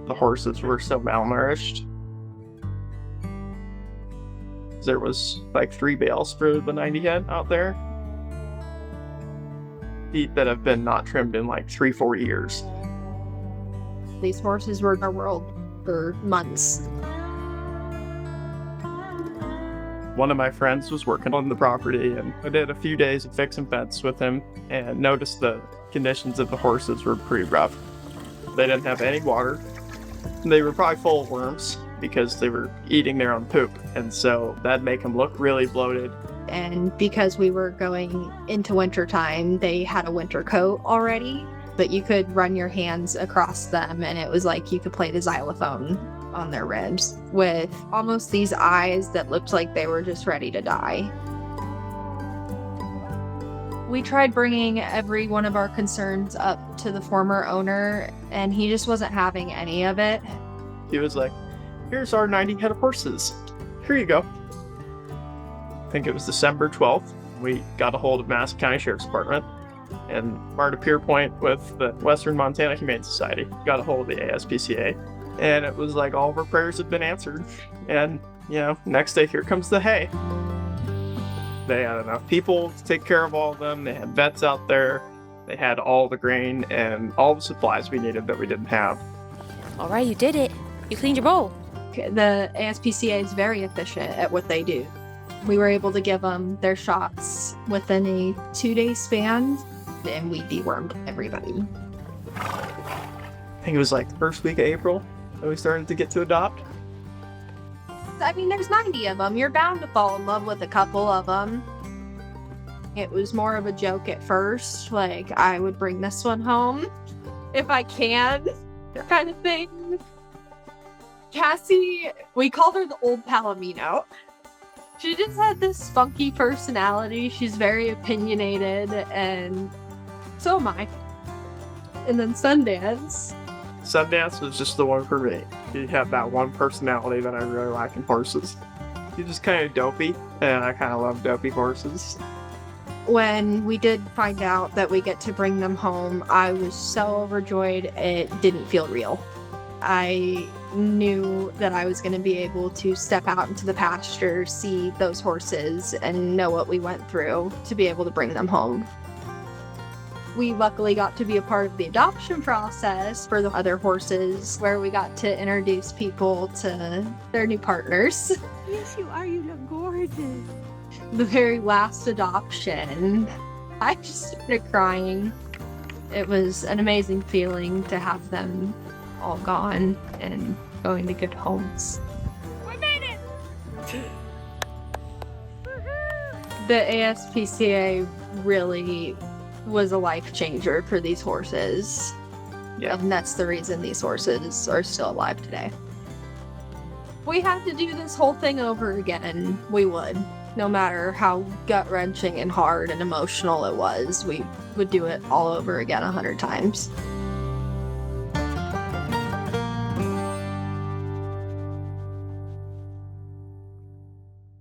The horses were so malnourished. There was like 3 bales for the 90 head out there. Feet that have been not trimmed in like 3-4 years. These horses were our world for months. One of my friends was working on the property, and I did a few days of fix and fence with him and noticed the conditions of the horses were pretty rough. They didn't have any water. They were probably full of worms because they were eating their own poop, and so that'd make them look really bloated. And because we were going into winter time, they had a winter coat already, but you could run your hands across them and it was like you could play the xylophone on their ribs with almost these eyes that looked like they were just ready to die. We tried bringing every one of our concerns up to the former owner, and he just wasn't having any of it. He was like, "Here's our 90 head of horses. Here you go." I think it was December 12th. We got a hold of Madison County Sheriff's Department and Marta Pierpoint with the Western Montana Humane Society got a hold of the ASPCA. And it was like all of our prayers had been answered. And, next day, here comes the hay. They had enough people to take care of all of them. They had vets out there. They had all the grain and all the supplies we needed that we didn't have. All right, you did it. You cleaned your bowl. The ASPCA is very efficient at what they do. We were able to give them their shots within a 2-day span, and we dewormed everybody. I think it was like the first week of April that we started to get to adopt. I mean, there's 90 of them. You're bound to fall in love with a couple of them. It was more of a joke at first, like I would bring this one home if I can, kind of thing. Cassie, we called her the old Palomino. She just had this funky personality. She's very opinionated, and so am I. And then Sundance. Sundance was just the one for me. He had that one personality that I really like in horses. He's just kind of dopey, and I kind of love dopey horses. When we did find out that we get to bring them home, I was so overjoyed it didn't feel real. I knew that I was going to be able to step out into the pasture, see those horses, and know what we went through to be able to bring them home. We luckily got to be a part of the adoption process for the other horses, where we got to introduce people to their new partners. Yes, you are. You look gorgeous. The very last adoption, I just started crying. It was an amazing feeling to have them all gone and going to good homes. We made it! The ASPCA really was a life changer for these horses. Yeah. And that's the reason these horses are still alive today. If we had to do this whole thing over again, we would. No matter how gut-wrenching and hard and emotional it was, we would do it all over again 100 times.